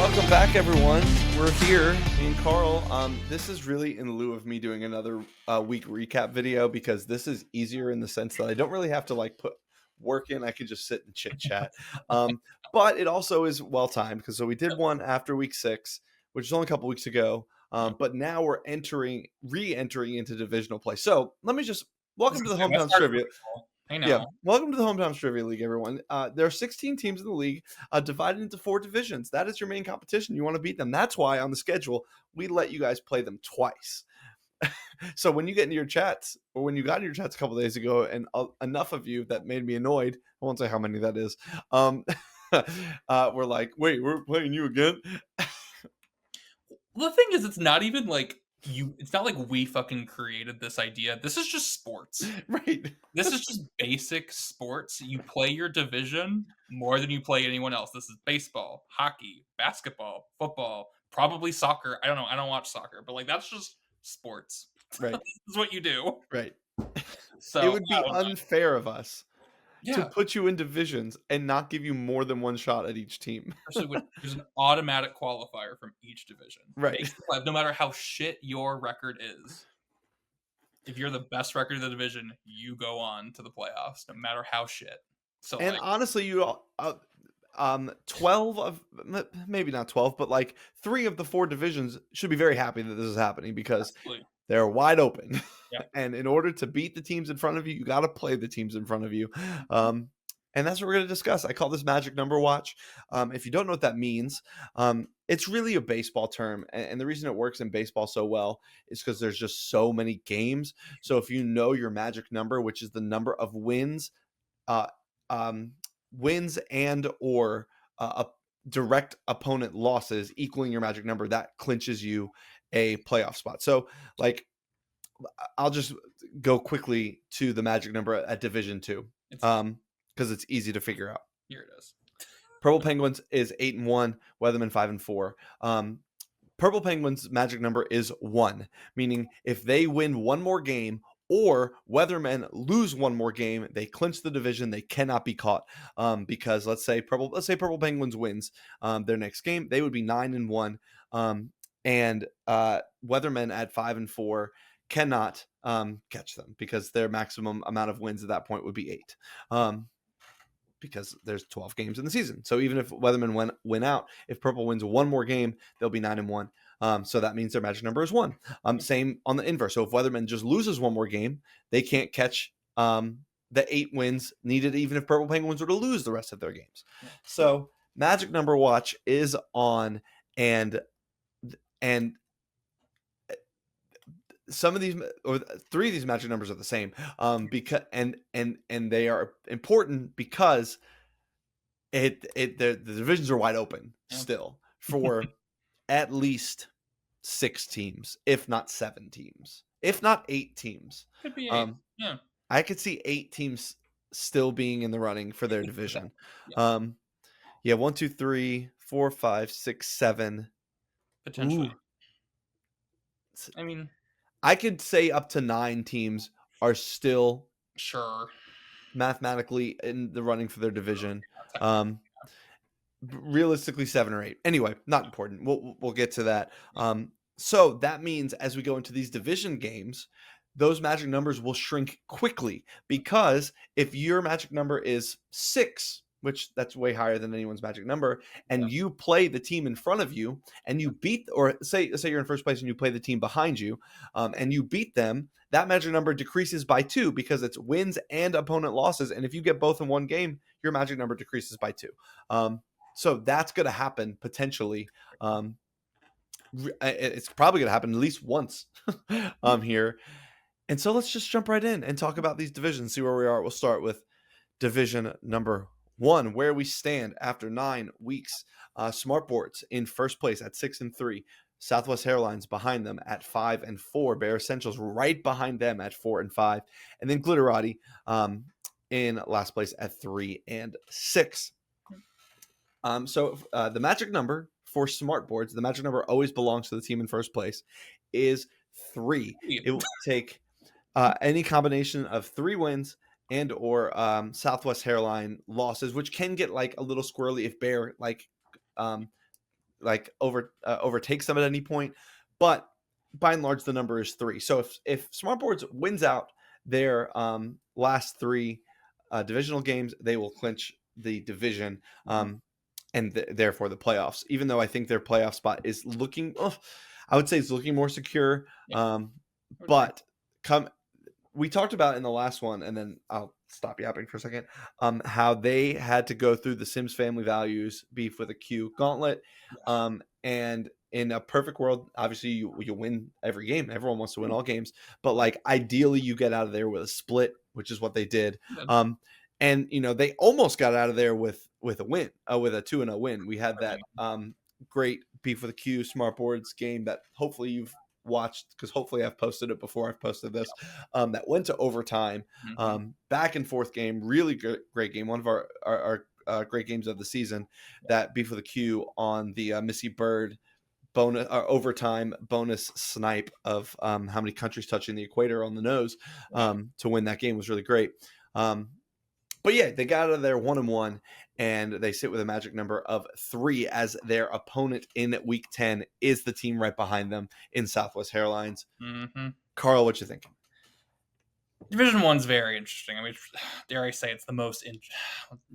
Welcome back, everyone. We're here, me and Carl. This is really in lieu of me doing another week recap video because this is easier in the sense that I don't really have to like put work in. I can just sit and chit chat. But it also is well timed because we did one after week 6, which is only a couple weeks ago. But now we're re-entering into divisional play. So let me just welcome to the That's Hometowns hard for Trivia. people. I know. Yeah, welcome to the Hometowns Trivia League, everyone. There are 16 teams in the league, divided into 4 divisions. That is your main competition. You want to beat them. That's why on the schedule we let you guys play them twice. So when you get into your chats, or when you got in your chats a couple days ago, and enough of you that made me annoyed, I won't say how many that is. We're like, wait, we're playing you again? The thing is, it's not even like it's not like we fucking created this idea. This is just sports. Right. This is just basic sports. You play your division more than you play anyone else. This is baseball, hockey, basketball, football, probably soccer. I don't know. I don't watch soccer, but like that's just sports. Right. This is what you do. Right. So It would be unfair of us to yeah, put you in divisions and not give you more than one shot at each team. especially when there's an automatic qualifier from each division. Right. Basically, no matter how shit your record is. If you're the best record in the division, you go on to the playoffs, no matter how shit. So, And like, honestly, 12 of maybe not 12, but like 3 of the 4 divisions should be very happy that this is happening because absolutely. they're wide open. Yep. And in order to beat the teams in front of you, you got to play the teams in front of you. And that's what we're going to discuss. I call this magic number watch. If you don't know what that means, it's really a baseball term. And the reason it works in baseball so well is because there's just so many games. So if you know your magic number, which is the number of wins, uh, wins and or a direct opponent losses equaling your magic number, that clinches you a playoff spot. So like I'll just go quickly to the magic number at Division 2 because it's easy to figure out. Here it is. Purple Penguins is 8-1, Weatherman 5-4. Purple Penguins' magic number is 1, meaning if they win one more game or Weathermen lose one more game, they clinch the division. They cannot be caught because let's say Purple Penguins wins their next game, they would be 9-1, and Weathermen at 5-4 cannot catch them because their maximum amount of wins at that point would be 8. Because there's 12 games in the season. So even if Weathermen win out, if Purple wins one more game, they'll be 9-1. So that means their magic number is 1. Same on the inverse. So if Weatherman just loses one more game, they can't catch the 8 wins needed, even if Purple Penguins were to lose the rest of their games. So magic number watch is on, and some of these, or 3 of these magic numbers are the same, because and they are important because the divisions are wide open still for at least 6 teams, if not 7 teams, if not 8 teams. Could be 8. Yeah. I could see 8 teams still being in the running for their division. Yeah, 1, 2, 3, 4, 5, 6, 7. Potentially. Ooh. I mean, I could say up to 9 teams are still sure. mathematically in the running for their division. Realistically 7 or 8. Anyway, not important. We'll get to that. So that means as we go into these division games, those magic numbers will shrink quickly because if your magic number is 6, which that's way higher than anyone's magic number, and you play the team in front of you and you beat, or say you're in first place and you play the team behind you, and you beat them, that magic number decreases by 2 because it's wins and opponent losses. And if you get both in one game, your magic number decreases by 2. So that's going to happen potentially. It's probably going to happen at least once here. And so let's just jump right in and talk about these divisions, see where we are. We'll start with division number 1, where we stand after 9 weeks. Smartboards in first place at 6-3. Southwest Hairlines behind them at 5-4. Bear Essentials right behind them at 4-5. And then Glitterati in last place at 3-6. So the magic number for Smartboards, the magic number always belongs to the team in first place, is 3. It will take any combination of 3 wins and or Southwest Hairline losses, which can get like a little squirrely if Bear like like overtakes them at any point. But by and large, the number is three. So if Smartboards wins out their last three divisional games, they will clinch the division. Mhm. And therefore the playoffs. Even though I think their playoff spot is looking, I would say it's looking more secure. Yeah, I would agree. But come, we talked about in the last one, and then I'll stop yapping for a second. How they had to go through the Sims Family Values beef with a Q gauntlet, Yeah. and in a perfect world, obviously you win every game. Everyone wants to win all games, but like ideally you get out of there with a split, which is what they did. Good. And they almost got out of there with a win, with a 2-0 win. We had that Argument. great beef with a Q smart boards game that hopefully you've watched, because hopefully I've posted it before I've posted this, that went to overtime, Mhm. back and forth game, really great game, one of our great games of the season. Yeah. That beef with a Q on the Missy Bird bonus overtime bonus snipe of how many countries touching the equator on the nose Right. to win that game was really great. Um, but yeah, they got out of there 1-1, and they sit with a magic number of 3 as their opponent in week 10 is the team right behind them in Southwest Airlines. Mhm. Carl, what you think? Division One's very interesting. I mean, dare I say it's the most in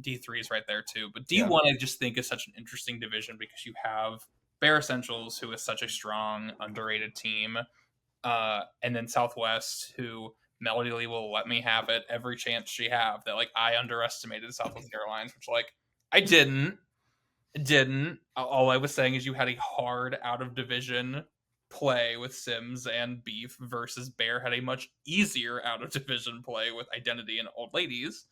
D3 is right there too. But Yeah. D1 I just think is such an interesting division because you have Bear Essentials, who is such a strong, underrated team, and then Southwest, who Melody Lee will let me have it every chance she have that like I underestimated Southwest Airlines, which like I didn't. All I was saying is you had a hard out of division play with Sims and Beef versus Bear had a much easier out of division play with Identity and Old Ladies,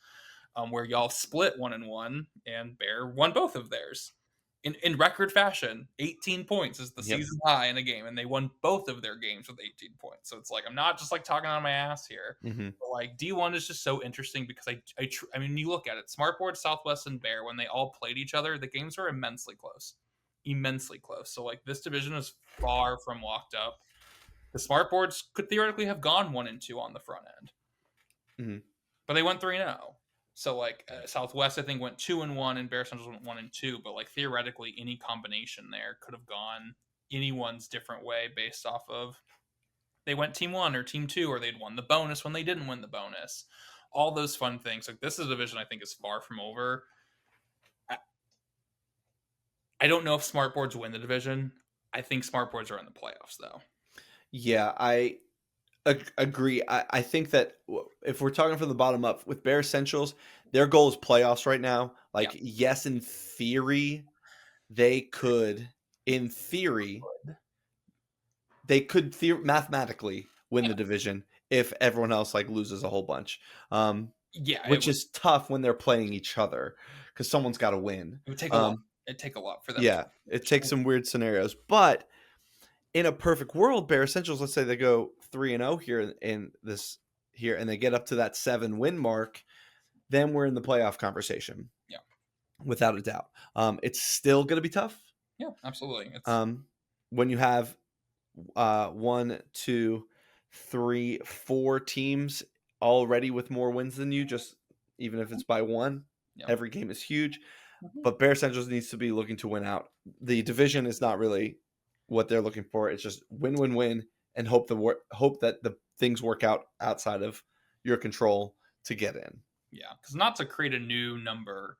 where y'all split 1-1 and Bear won both of theirs. In record fashion, 18 points is the Yep. season high in a game, and they won both of their games with 18 points. So it's like I'm not just like talking on my ass here, Hmm. but like D1 is just so interesting because I mean you look at it, Smartboard, Southwest, and Bear when they all played each other, the games were immensely close. So like this division is far from locked up. The Smartboards could theoretically have gone 1-2 on the front end, Hmm. but they went 3-0. So like Southwest, I think went 2-1, and Bear Central went 1-2. But like theoretically, any combination there could have gone anyone's different way based off of they went team one or team two, or they'd won the bonus when they didn't win the bonus. All those fun things. Like this is a division I think is far from over. I, I don't know if smart boards win the division. I think smart boards are in the playoffs though. Yeah, I agree. I think that if we're talking from the bottom up with Bear Essentials, their goal is playoffs right now. Yeah. Like, yes, in theory, they could, in theory, mathematically win Yeah. the division if everyone else like loses a whole bunch, Yeah, it which would is tough when they're playing each other because someone's got to win. it would take a lot. Um, It'd take a lot for them to yeah, it takes some weird scenarios, but in a perfect world, Bear Essentials, let's say they go 3-0 here in this here, and they get up to that 7-win mark, then we're in the playoff conversation yeah. without a doubt. It's still going to be tough. Yeah, absolutely. It's Um, when you have one, two, three, four teams already with more wins than you, just even if it's by one, yeah. every game is huge. Mhm. But Bear Central needs to be looking to win out. The division is not really what they're looking for. It's just win, win, win, and hope that the things work out outside of your control to get in. Yeah, because not to create a new number,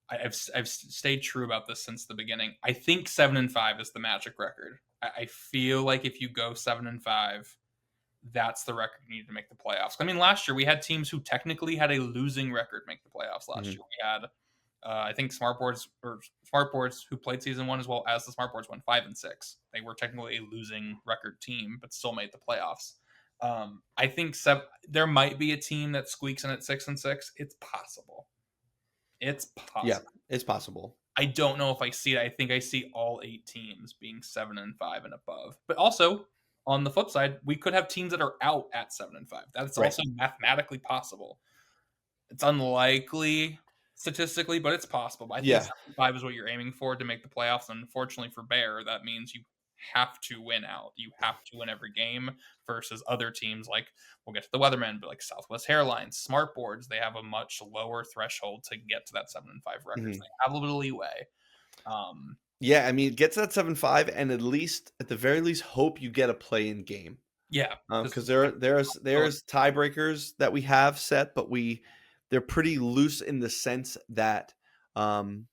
I've stayed true about this since the beginning. I think 7-5 is the magic record. I feel like if you go 7-5, that's the record you need to make the playoffs. I mean, last year we had teams who technically had a losing record make the playoffs. Last Mhm. year we had, I think Smartboards who played season one as well as the Smartboards went 5-6. They were technically a losing record team, but still made the playoffs. I think there might be a team that squeaks in at 6-6. It's possible. It's Yeah, possible. it's possible. I don't know if I see it. I think I see all 8 teams being 7-5 and above. But also, on the flip side, we could have teams that are out at 7-5. That's Right. also mathematically possible. It's unlikely statistically, but it's possible. I think Yeah. 7-5 is what you're aiming for to make the playoffs. Unfortunately for Bear, that means you have to win out. You have to win every game versus other teams like we'll get to the Weathermen, but like Southwest Airlines, Smart Boards, they have a much lower threshold to get to that 7-5 record. So Mhm. they have a little bit of leeway. Um, Yeah, I mean, get to that 7-5 and at least at the very least, hope you get a play-in game. Yeah, this Because is like there's tiebreakers that we have set, but they're pretty loose in the sense that, um,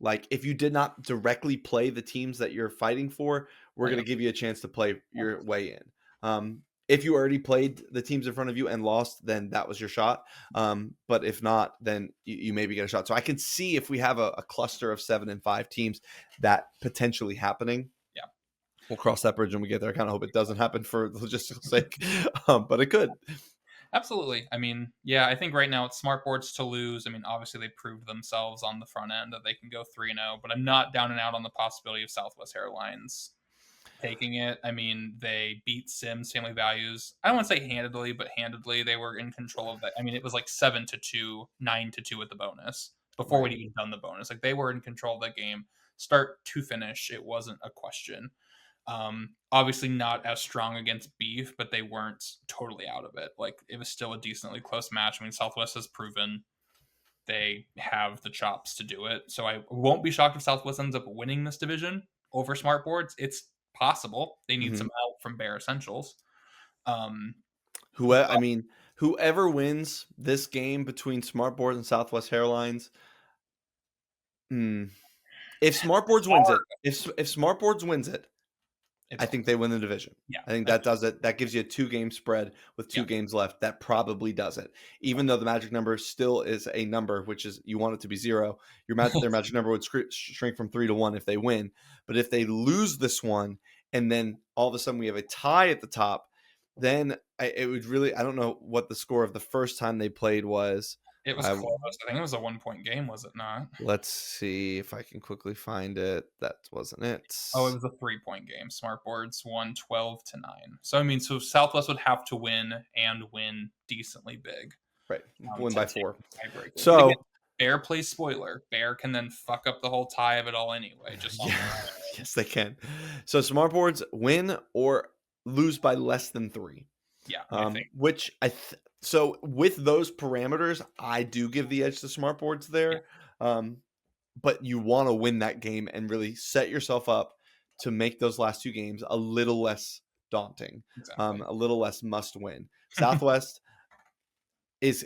like, if you did not directly play the teams that you're fighting for, we're gonna playoff. give you a chance to play your way in. If you already played the teams in front of you and lost, then that was your shot. But if not, then you maybe get a shot. So I can see if we have a cluster of 7 and 5 teams that potentially happening. Yeah. We'll cross that bridge when we get there. I kind of hope it doesn't happen for logistical sake, but it could. Absolutely. I mean, yeah, I think right now it's smart boards to lose. I mean, obviously they proved themselves on the front end that they can go 3-0, but I'm not down and out on the possibility of Southwest Airlines taking it. I mean, they beat Sims Family Values. I don't want to say handedly, but handedly they were in control of that. I mean, it was like 7-2, 9-2 at the bonus before we'd Right. even done the bonus. Like they were in control of that game, start to finish. It wasn't a question. Obviously not as strong against Beef, but they weren't totally out of it. Like it was still a decently close match. I mean, Southwest has proven they have the chops to do it. So I won't be shocked if Southwest ends up winning this division over Smart Boards. It's possible. They need Mhm. some help from Bare Essentials. Um, I mean, whoever wins this game between Smartboard and Southwest Hairlines, hmm, if it's Smartboards wins it, hard. if Smartboards wins it, It's I hard. think they win the division. Yeah. I think I that mean, does it. That gives you a 2-game spread with yeah. 2 games left. That probably does it. Even though the magic number still is a number, which is you want it to be 0, their magic number would shrink from 3 to 1 if they win. But if they lose this one and then all of a sudden we have a tie at the top, then it would really I don't know what the score of the first time they played was. It was I close. I think it was a 1 point game, was it not? Let's see if I can quickly find it. That wasn't it. Oh, it was a 3 point game. Smart Boards won 12-9. So I mean, so Southwest would have to win and win decently big Right. Win to by take 4. the tiebreaker. But again, So, Bear plays spoiler. Bear can then fuck up the whole tie of it all anyway, just on yeah, their own. yes, they can. So smart boards win or lose by less than 3. Yeah, I think. Which so with those parameters, I do give the edge to smart boards Yeah, there. Um, but you want to win that game and really set yourself up to make those last 2 games a little less daunting, exactly. a little less must win. Southwest is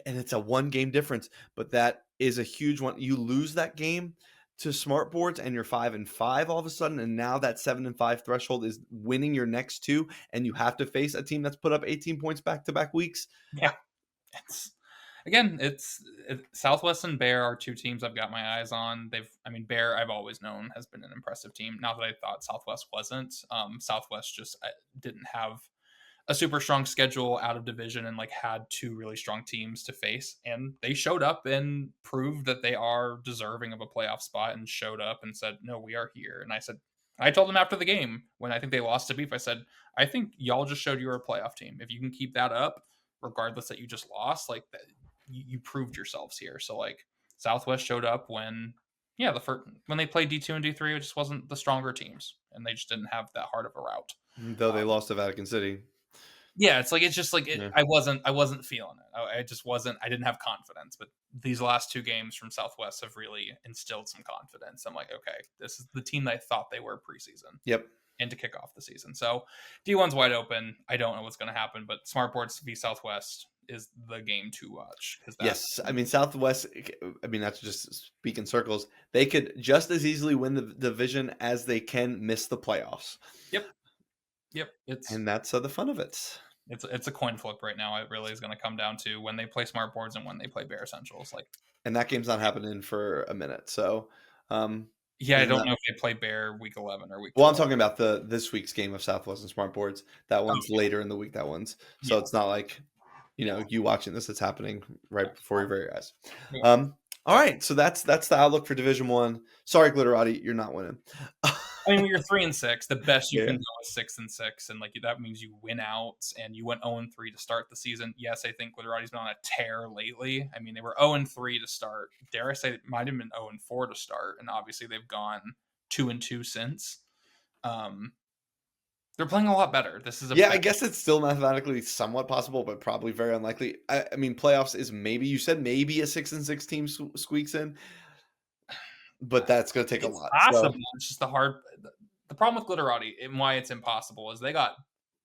and it's a 1 game difference, but that is a huge one. You lose that game to smart boards and you're 5-5 all of a sudden, and now that 7-5 threshold is winning your next 2, and you have to face a team that's put up 18 points back-to-back weeks. Yeah, it's again, Southwest and Bear are 2 teams I've got my eyes on. I mean, Bear I've always known has been an impressive team. Not that I thought Southwest wasn't. Southwest just didn't have a super strong schedule out of division and like had 2 really strong teams to face, and they showed up and proved that they are deserving of a playoff spot and showed up and said, no, we are here. And I told them after the game when I think they lost to Beef, I said, I think y'all just showed you're a playoff team. If you can keep that up regardless that you just lost, like that, you proved yourselves here. So like Southwest showed up when yeah, when they played D2 and D3, it just wasn't the stronger teams and they just didn't have that hard of a route. Though they lost to Vatican City. Yeah, it's just like Yeah. I wasn't feeling it. I just wasn't. I didn't have confidence. But these last 2 games from Southwest have really instilled some confidence. I'm like, okay, this is the team that I thought they were preseason Yep. and to kick off the season. So D1's wide open. I don't know what's going to happen, but Smartboards v Southwest is the game to watch because that. Yes, I mean Southwest. I mean that's just speak in circles. They could just as easily win the division as they can miss the playoffs, Yep, yep. and that's the fun of it. It's a coin flip right now. It really is going to come down to when they play Smartboards and when they play Bare Essentials. Like, And that game's not happening for a minute. So, yeah, I isn't don't that? know if they play Bear week 11 or week Well, I'm 12. talking about the this week's game of Southwest and Smart Boards. That Oh one's later in the week. That one's so yeah, it's not like yeah, you watching this. It's happening right before your very eyes. yeah. All right, so that's the outlook for Division One. Sorry, Glitterati, you're not winning. I mean, when you're 3-6, the best you Yeah, can go is 6-6, and like that means you win out, and you went 0-3 to start the season. Yes, I think Glitterati's been on a tear lately. I mean, they were 0-3 to start. Dare I say it might have been 0-4 to start, and obviously they've gone 2-2 since. Um, they're playing a lot better. This is a yeah. I better. guess it's still mathematically somewhat possible, but probably very unlikely. I mean, playoffs is maybe you said maybe a 6-6 team squeaks in. but that's going to take a It's lot. So possible. It's just the problem with Glitterati and why it's impossible is they got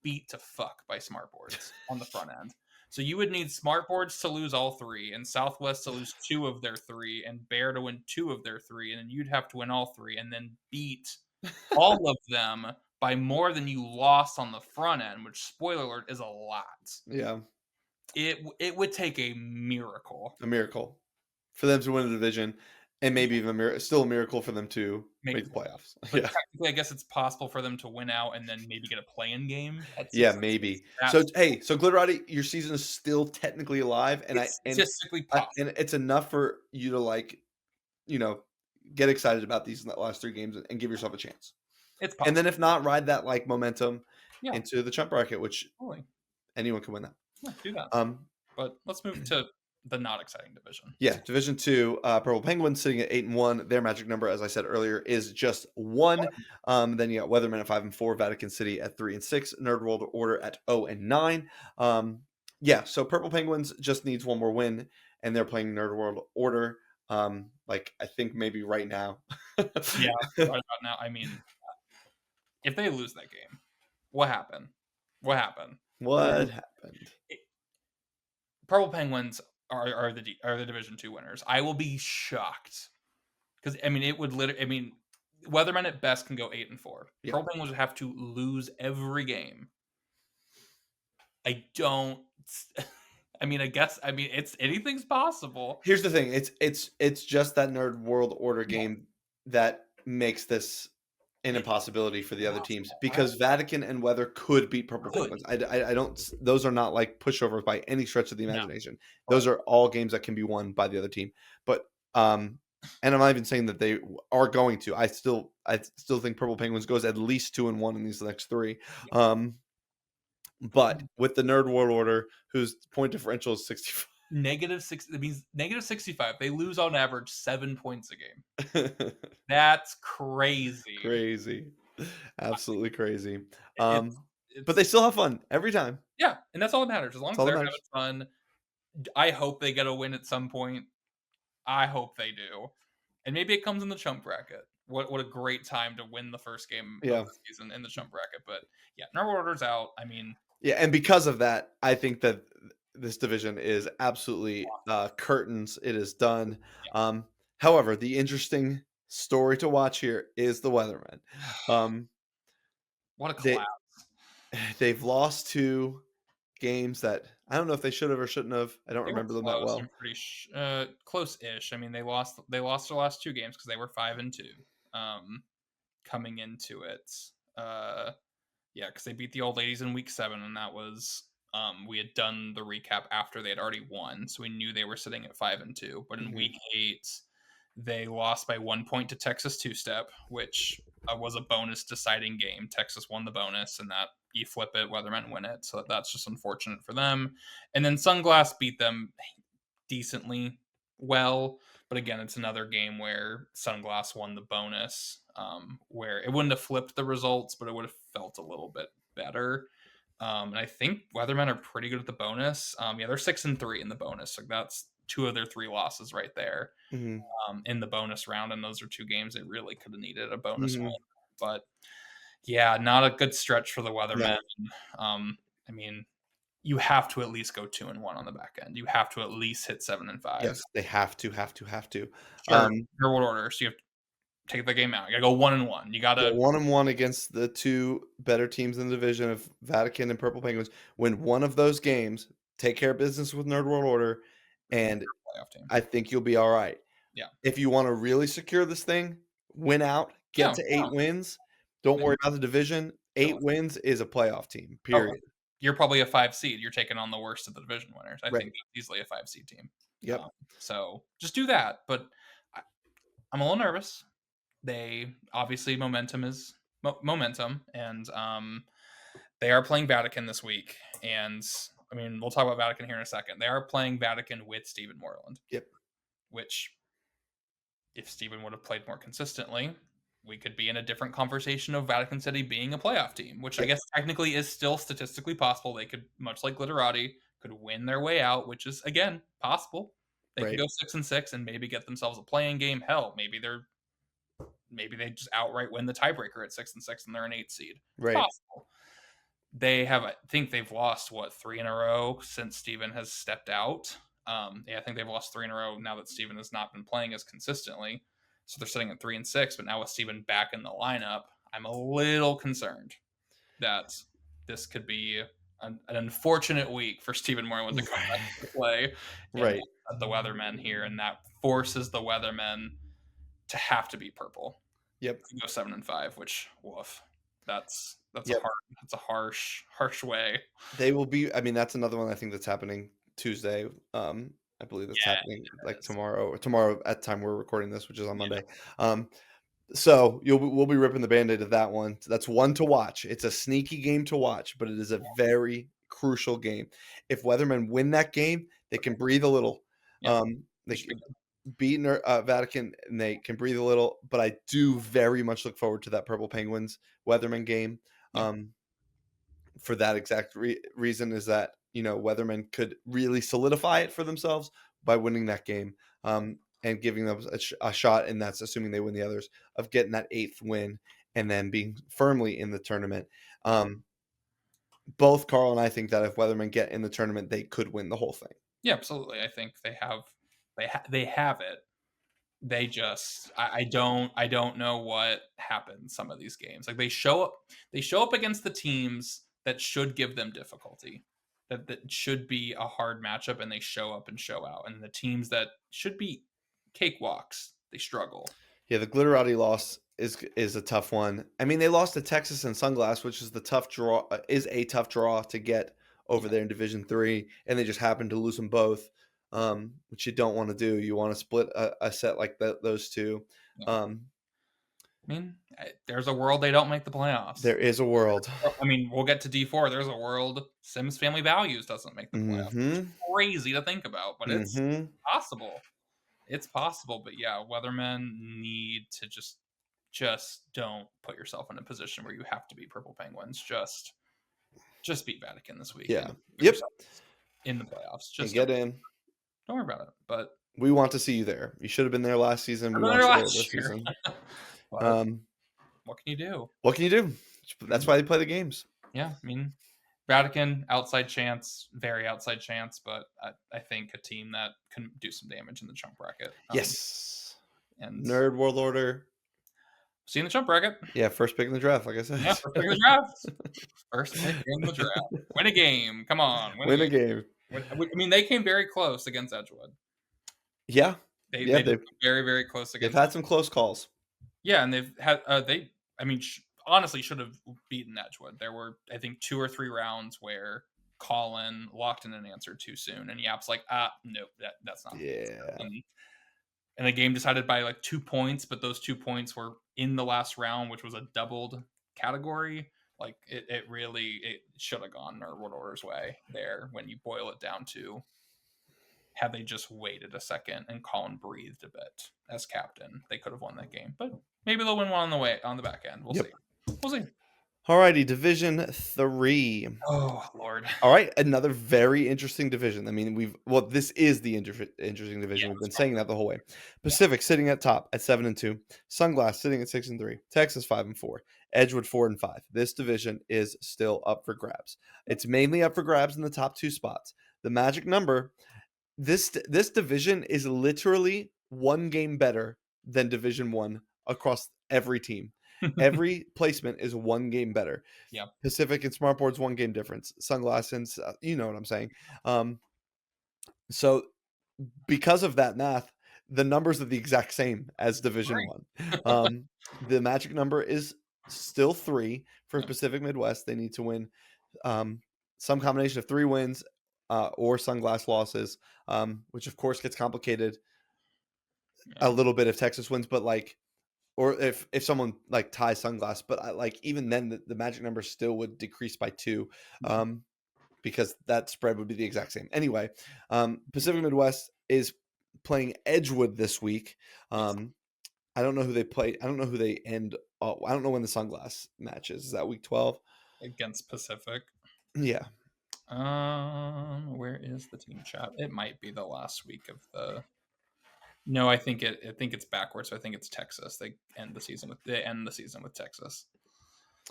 beat to fuck by smartboards on the front end. So you would need smartboards to lose all three, and Southwest to lose two of their three, and Bear to win two of their three, and then you'd have to win all three, and then beat all of them by more than you lost on the front end, which spoiler alert is a lot. yeah, It would take a miracle. a miracle for them to win the division, and maybe even still a miracle for them to Make make the the playoffs. playoffs. But Yeah, technically, I guess it's possible for them to win out and then maybe get a play-in game at yeah, 6 and 6. maybe. So That's hey, so Glitterati, your season is still technically alive, and it's statistically and possible. it's enough for you to like, you know, get excited about these last three games and give yourself a chance. It's And then possible. if not, ride that like momentum Yeah, into the Trump bracket, which totally. anyone can win that. Yeah, do that. Um, But let's move to the not exciting division. yeah, Division Two, Purple Penguins sitting at 8-1. Their magic number, as I said earlier, is just one. Then you got Weathermen at 5-4, Vatican City at 3-6, Nerd World Order at 0-9. Yeah, so Purple Penguins just needs one more win, and they're playing Nerd World Order. Like I think maybe right now. Yeah, right about now. I mean, if they lose that game, what happened? What happened? What happened? It- Purple Penguins are the Division 2 winners. I will be shocked because I mean it would literally. I mean, Weathermen at best can go 8-4. Yeah. Purple Penguins would have to lose every game. I don't. I mean, I guess. I mean, it's anything's possible. Here's the thing. It's just that Nerd World Order Yeah, game that makes this an it impossibility for the other teams possible, right? because Vatican and Weather could beat Purple Could. Penguins. I don't. Those are not like pushovers by any stretch of the No, imagination. Those but are all games that can be won by the other team. But and I'm not even saying that they are going to. I still think Purple Penguins goes at least 2-1 in these next three. yeah. But with the Nerd World Order, whose point differential is 65. -6. That means -65. They lose on average 7 points a game. That's crazy. Crazy. Absolutely crazy. It's But they it's still have fun every time. yeah, and that's all that matters. As long That's as all that they're having matters. fun, I hope they get a win at some point. I hope they do. And maybe it comes in the chump bracket. What a great time to win the first game of Yeah. the season in the chump bracket. But yeah, Nerve Order's out. I mean, Yeah, and because of that, I think that this division is absolutely, curtains. It is done. yeah. However, the interesting story to watch here is the Weathermen. Um, What a they collapse. they've lost 2 games that I don't know if they should have or shouldn't have. I don't They were remember them that close. I'm well. pretty close-ish. I mean, they lost their last 2 games because they were 5-2 coming into it. Uh, yeah, because they beat the old ladies in week 7, and that was we had done the recap after they had already won, so we knew they were sitting at 5-2. But in Mhm, week 8, they lost by 1 point to Texas Two Step, which was a bonus deciding game. Texas won the bonus, and that you flip it, Weathermen win it. So that's just unfortunate for them. And then Sunglass beat them decently well. But again, it's another game where Sunglass won the bonus, where it wouldn't have flipped the results, but it would have felt a little bit better. And I think Weathermen are pretty good at the bonus. Yeah, they're 6-3 in the bonus. So that's 2 of their 3 losses right there mhm, in the bonus round. And those are 2 games they really could have needed a bonus win. mhm. But yeah, not a good stretch for the Weathermen. No. I mean, you have to at least go 2-1 on the back end. You have to at least hit 7-5. Yes, they have to. Sure, Um, your world order. So you have to take the game out. You gotta go 1-1. You yeah, gotta 1-1 against the 2 better teams in the division of Vatican and Purple Penguins. Win one of those games, take care of business with Nerd World Order, and playoff team. I think you'll be alright. Yeah. If you wanna really secure this thing, win out, get No, to no. 8 wins, don't Then worry about the division. go 8 with it. wins is a playoff team, Oh, period. you're probably a 5 seed. You're taking on the worst of the division winners. I think Right. that's easily a 5 seed team. Yep. So just do that. But I, I'm a little nervous. They obviously momentum is momentum, and they are playing Vatican this week. And I mean, we'll talk about Vatican here in a second. They are playing Vatican with Stephen Moreland, Yep. which if Stephen would have played more consistently, we could be in a different conversation of Vatican City being a playoff team, which I Yep. guess technically is still statistically possible. They could, much like Glitterati, could win their way out, which is again possible. They could Right. go 6-6 and maybe get themselves a playing game. Hell, maybe they're maybe they just outright win the tiebreaker at 6-6 and they're an 8 seed. It's Right. possible. They have, I think they've lost what 3 in a row since Steven has stepped out. Yeah, I think they've lost 3 in a row now that Steven has not been playing as consistently. So they're sitting at 3-6. But now with Steven back in the lineup, I'm a little concerned that this could be an unfortunate week for Stephen Moreland to come back to play and Right. the Weathermen here, and that forces the Weathermen to have to be purple Yep. to go 7-5. Which woof, that's a Yep. hard, that's a harsh way. They will be. I mean, that's another one I think that's happening Tuesday. I believe that's Yeah, happening it like is. tomorrow or tomorrow at the time we're recording this, which is on Yeah, Monday. Um, so we'll be ripping the band-aid of that one. That's one to watch. It's a sneaky game to watch, but it is a very crucial game. If Weathermen win that game, they can breathe a little. yeah, They it should can be good. beat Vatican and they can breathe a little. But I do very much look forward to that Purple Penguins Weatherman game. Yeah, For that exact reason is that Weathermen could really solidify it for themselves by winning that game, and giving them a shot, and that's assuming they win the others, of getting that eighth win and then being firmly in the tournament. Both Carl and I think that if Weathermen get in the tournament, they could win the whole thing. yeah, absolutely. I think they have it. They just I don't know what happens some of these games. Like they show up against the teams that should give them difficulty. That should be a hard matchup, and they show up and show out. And the teams that should be cakewalks, they struggle. Yeah, the Glitterati loss is a tough one. I mean, they lost to Texas and Sunglass, which is the tough draw is a tough draw to get over Yeah. there in Division 3, and they just happened to lose them both, which you don't want to do. You want to split a set like those two. Yeah. Um, I mean, there's a world they don't make the playoffs. there is a world. I mean, we'll get to D4. There's a world Sims Family Values doesn't make the playoffs, which is Mm-hmm. crazy to think about, but it's Mm-hmm. possible. It's possible, but yeah, Weathermen need to just don't put yourself in a position where you have to be Purple Penguins. Just beat Vatican this week Yeah. and put Yep. yourself in the playoffs. And Just get in. don't worry about it. But We want to see you there. You should have been there last season. I We was there want you there last this year. season. But Um, what can you do? what can you do? That's why they play the games. Yeah, I mean, Vatican outside chance, very outside chance, but I think a team that can do some damage in the chunk bracket. Yes. And Nerd World Order. see you in the chunk bracket. Yeah, first pick in the draft, like I said. Yeah, first pick in the draft. First pick in the draft. Win a game. Come on, win a Win a game. game. I mean, they came very close against Edgewood. Yeah. They Yeah, did very, very close they've against. had some close calls. Yeah, and they've had they. I mean, honestly, should have beaten Edgewood. There were, I think, 2 or 3 rounds where Colin locked in an answer too soon, and Yap's like, nope, that's not. Yeah. And the game decided by like 2 points, but those 2 points were in the last round, which was a doubled category. Like it really should have gone Nerdwood Order's way there when you boil it down to, had they just waited a second and Colin breathed a bit as captain, they could have won that game. But maybe they'll win one on the back end. We'll see. We'll see. Alrighty, Division 3. Oh Lord. All right, another very interesting division. I mean, this is the interesting division. Yeah, We've been saying that the whole way. Pacific sitting at top at 7-2. Sunglass sitting at 6-3. Texas 5-4. Edgewood 4-5. This division is still up for grabs. It's mainly up for grabs in the top 2 spots. The magic number. This division is literally one game better than Division 1 across every team. Every placement is one game better. Yeah. Pacific and Smartboard's one game difference. Sunglass and you know what I'm saying. So because of that math, the numbers are the exact same as Division 1. The magic number is still 3 for Pacific Midwest. They need to win some combination of 3 wins or Sunglass losses, which of course gets complicated a little bit if Texas wins, but like, or if someone like ties Sunglass, but like even then the magic number still would decrease by 2, because that spread would be the exact same. Anyway, Pacific Midwest is playing Edgewood this week. I don't know who they play. I don't know who they end. I don't know when the Sunglass match is. Is that week 12 against Pacific? Yeah. Where is the team chat? It might be the last week of the No, I think it's backwards. So I think it's Texas. They end the season with Texas.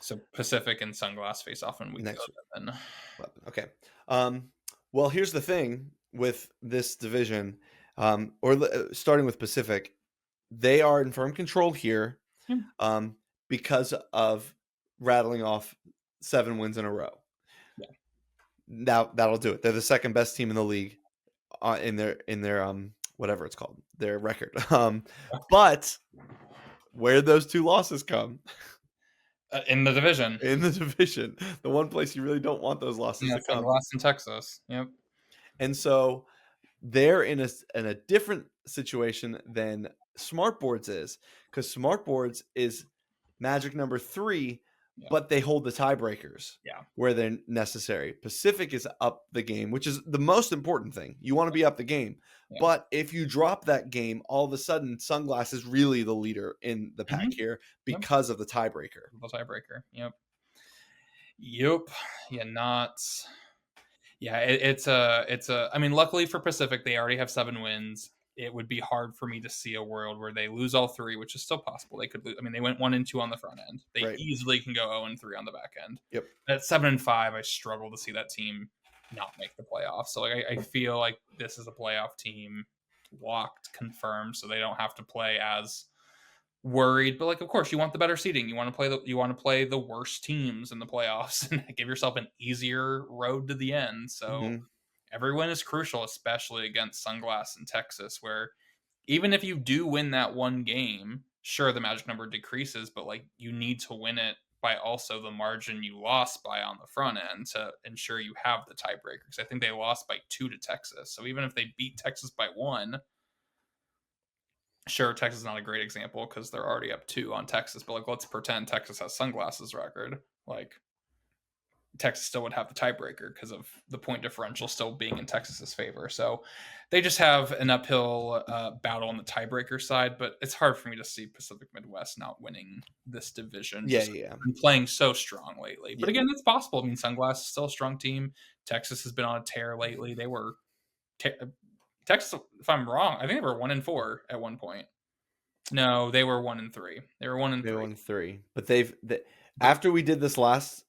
So Pacific and Sunglass face off in week Next 11. weapon. Okay. Um, well, here's the thing with this division, starting with Pacific, they are in firm control here, Yeah, um, because of rattling off 7 wins in a row. yeah. Now that'll do it. They're the second best team in the league, in their whatever it's called, their record. But where those 2 losses come In the division. in the division, the one place you really don't want those losses Yeah, to come. Sunglass in Texas. Yep. And so they're in a different situation than smartboards is, because smartboards is magic number 3, Yeah. but they hold the tiebreakers Yeah. where they're necessary. Pacific is up the game, which is the most important thing. You want to be up the game. Yeah. But if you drop that game, all of a sudden Sunglass is really the leader in the pack Mhm. here Yep. because of the tiebreaker. The tiebreaker. Yep. Yep. Yeah, not. Yeah, it's a. I mean, luckily for Pacific, they already have 7 wins. It would be hard for me to see a world where they lose all 3, which is still possible. They could lose. I mean, they went 1-2 on the front end. They Right. easily can go 0-3 on the back end. Yep. At 7-5, I struggle to see that team not make the playoffs. So like, I feel like this is a playoff team, locked, confirmed, so they don't have to play as worried. But like, of course, you want the better seeding. You want to play the worst teams in the playoffs and give yourself an easier road to the end. So Hmm. every win is crucial, especially against Sunglass in Texas, where even if you do win that one game, sure the magic number decreases, but like you need to win it by also the margin you lost by on the front end to ensure you have the tiebreaker. Because I think they lost by 2 to Texas. So even if they beat Texas by 1, sure, Texas is not a great example because they're already up 2 on Texas, but like let's pretend Texas has Sunglasses record. Like Texas still would have the tiebreaker because of the point differential still being in Texas's favor. So they just have an uphill battle on the tiebreaker side, but it's hard for me to see Pacific Midwest not winning this division. Yeah, Just yeah, been playing so strong lately. But yeah. again, it's possible. I mean, Sunglass is still a strong team. Texas has been on a tear lately. They were Texas, if I'm wrong, I think they were 1-4 at one point. No, they were 1-3. They were one and They three. won 3, but They after we did this last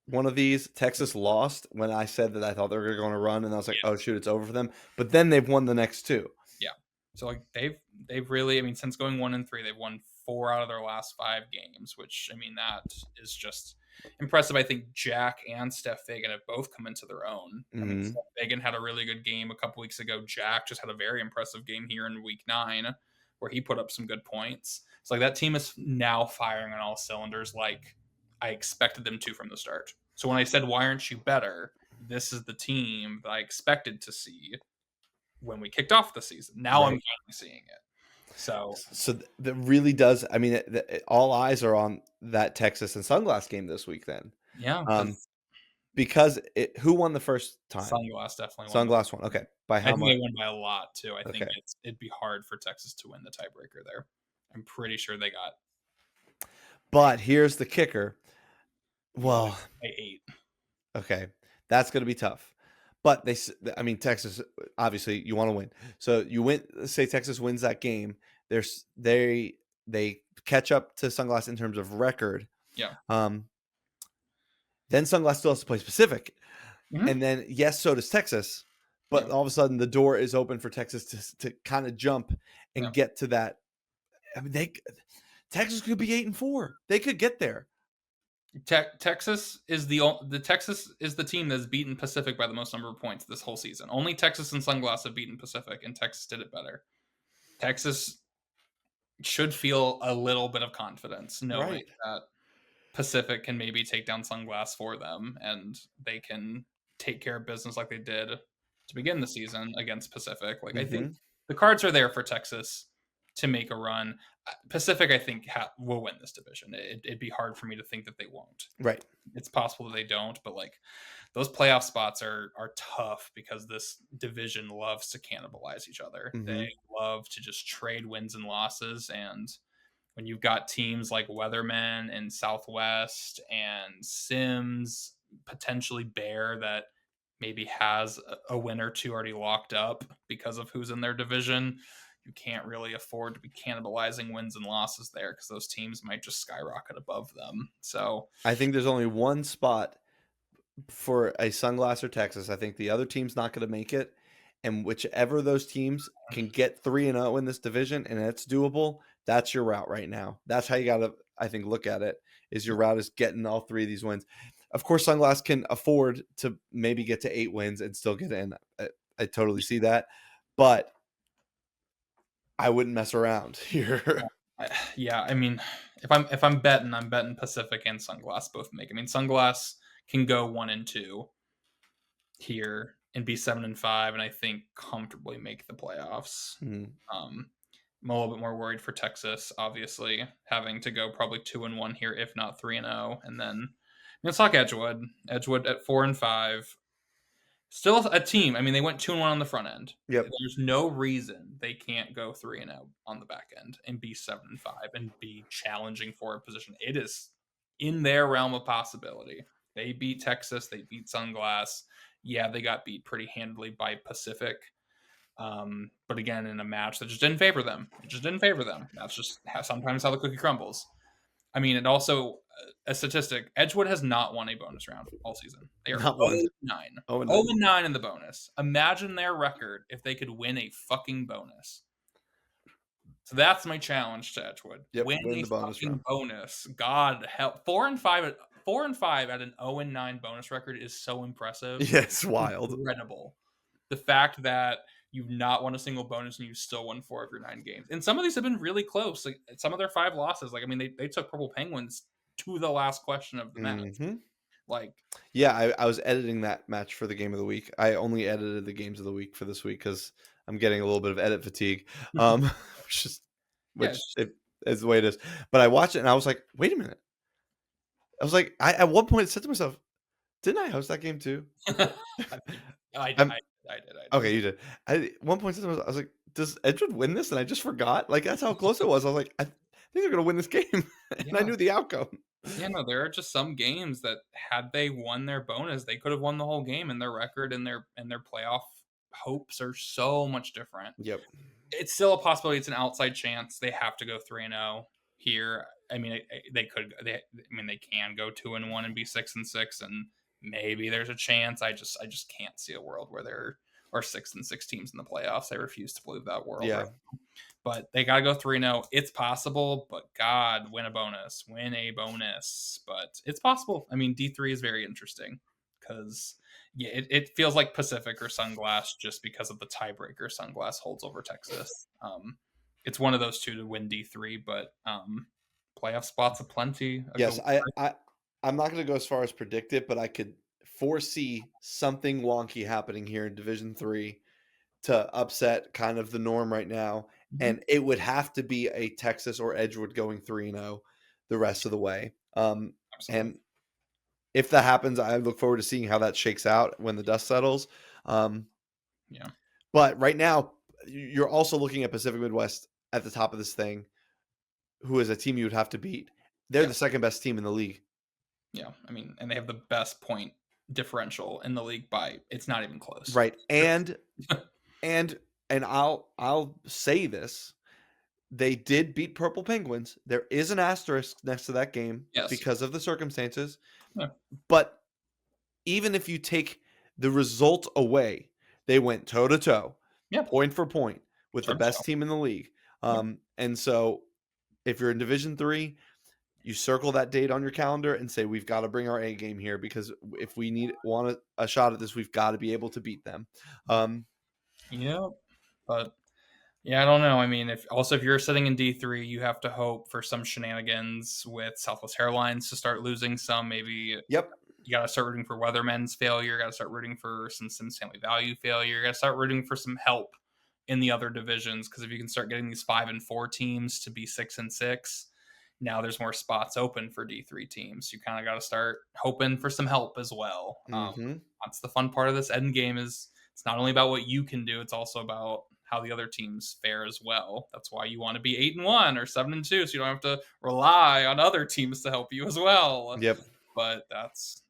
one of these, Texas lost when I said that I thought they were going to run, and I was like, "Oh Yes. shoot, it's over for them." But then they've won the next 2. Yeah. So like they've really, I mean, since going 1-3, they've won 4 out of their last 5 games, which I mean that is just impressive. I think Jack and Steph Fagan have both come into their own. I mean, Hmm. Steph Fagan had a really good game a couple weeks ago. Jack just had a very impressive game here in week 9 where he put up some good points. It's like that team is now firing on all cylinders like I expected them to from the start. So when I said why aren't you better, this is the team that I expected to see when we kicked off the season. Now I'm Right. finally seeing it. So So that really does. I mean, all eyes are on that Texas and Sunglass game this week. Then, yeah, um, because because who won the first time? Sunglass definitely won. Sunglass won. Okay, by I how think much? they won by a lot too. I think Okay, it'd be hard for Texas to win the tiebreaker there. I'm pretty sure they got but here's the kicker. yeah Well, by 8. okay, that's going to be tough. But I mean, Texas. Obviously, you want to win. So you win. Let's say Texas wins that game. They catch up to Sunglass in terms of record. Yeah. Um, then Sunglass still has to play Pacific, Mhm. and then yes, so does Texas. But Yeah. all of a sudden, the door is open for Texas to kind of jump and Yeah. get to that. I mean, Texas could be 8-4. They could get there. Texas is the Texas is the team that's beaten Pacific by the most number of points this whole season. Only Texas and Sunglass have beaten Pacific, and Texas did it better. Texas should feel a little bit of confidence knowing Right. that Pacific can maybe take down Sunglass for them, and they can take care of business like they did to begin the season against Pacific. Like I think Hmm. the cards are there for Texas to make a run. Pacific, I think, will win this division. It'd be hard for me to think that they won't. Right. It's possible that they don't, but like those playoff spots are tough because this division loves to cannibalize each other. They Hmm. love to just trade wins and losses, and when you've got teams like Weatherman and Southwest and Sims, potentially Bear, that maybe has a win or two already locked up because of who's in their division, you can't really afford to be cannibalizing wins and losses there because those teams might just skyrocket above them. So, I think there's only one spot for a Sunglass or Texas. I think the other team's not going to make it, and whichever of those teams can get 3-0 in this division, and it's doable. That's your route right now. That's how you got to, I think, look at it. Is your route is getting all three of these wins. Of course, Sunglass can afford to maybe get to 8 wins and still get in. I totally see that, but I wouldn't mess around here. yeah, I mean, if I'm betting, I'm betting Pacific and Sunglass both make. I mean, Sunglass can go 1-2 here and be 7-5, and I think comfortably make the playoffs. Mm, Um, I'm a little bit more worried for Texas, obviously, having to go probably 2-1 here, if not 3-0, and then let's talk Edgewood. Edgewood at 4-5, still a team. I mean, they went 2-1 on the front end. yep. There's no reason they can't go 3-0 on the back end and be 7-5 and be challenging for a position. It is in their realm of possibility. They beat Texas. They beat Sunglass. Yeah, they got beat pretty handily by Pacific. But again, in a match that just didn't favor them. It just didn't favor them. That's just sometimes how the cookie crumbles. I mean, it also a statistic. Edgewood has not won a bonus round all season. They are Not one. 0-9. Oh, and 0-9 in the bonus. Imagine their record if they could win a fucking bonus. So that's my challenge to Edgewood. Yep, Win win a the bonus fucking round. bonus. God help. 4-5 at an 0-9 bonus record is so impressive. Yeah, it's wild. Incredible. The fact that you've not won a single bonus and you still won 4 of your 9 games. And some of these have been really close. Like some of their 5 losses, like I mean, they took Purple Penguins to the last question of the match. Hmm. Like, Yeah, I was editing that match for the game of the week. I only edited the games of the week for this week because I'm getting a little bit of edit fatigue. Which is yeah, which it is the way it is. But I watched it and I was like, wait a minute. I was like, I at one point said to myself, didn't I host that game too? I think I'm I did. okay, you did. I at one point said to myself, I was like, does Edgewood win this? And I just forgot. Like that's how close it was. I was like, I think they're gonna win this game. And I Yeah. knew the outcome. Yeah, no, there are just some games that had they won their bonus, they could have won the whole game, and their record and their playoff hopes are so much different. Yep. It's still a possibility. It's an outside chance. They have to go 3-0 here. I mean, they could. I mean, they can go 2-1 and be 6-6, and maybe there's a chance. I just can't see a world where there are 6-6 teams in the playoffs. I refuse to believe that world. Yeah. Right? But they got to go 3-0. It's possible, but God, win a bonus. Win a bonus. But it's possible. I mean, D3 is very interesting because yeah, it feels like Pacific or Sunglass just because of the tiebreaker Sunglass holds over Texas. It's one of those two to win D3, but playoff spots aplenty. Yes, I'm not going to go as far as predict it, but I could foresee something wonky happening here in Division 3 to upset kind of the norm right now, Mhm. and it would have to be a Texas or Edgewood going 3-0 the rest of the way. Absolutely. And if that happens, I look forward to seeing how that shakes out when the dust settles. Um, Yeah. but right now, you're also looking at Pacific Midwest at the top of this thing, who is a team you would have to beat. They're Yeah. the second best team in the league. Yeah. I mean, and they have the best point differential in the league by it's not even close. Right. And I'll say this. They did beat Purple Penguins. There is an asterisk next to that game Yes. because of the circumstances. Yeah. But even if you take the result away, they went toe to toe, Yeah. point for point with the Sure. best team in the league. Yeah. And so if you're in Division 3, you circle that date on your calendar and say we've got to bring our A game here because if we want a shot at this, we've got to be able to beat them. Yeah. But yeah, I don't know. I mean, if you're sitting in D3, you have to hope for some shenanigans with Southwest Airlines to start losing some. Maybe Yep. you got to start rooting for Weathermen's failure. Got to start rooting for some Sims Family Value failure. Got to start rooting for some help in the other divisions because if you can start getting these 5-4 teams to be 6-6, now there's more spots open for D3 teams. You kind of got to start hoping for some help as well. Mm-hmm. That's the fun part of this end game is it's not only about what you can do, it's also about how the other teams fare as well. That's why you want to be 8-1 or 7-2, so you don't have to rely on other teams to help you as well. Yep. But that's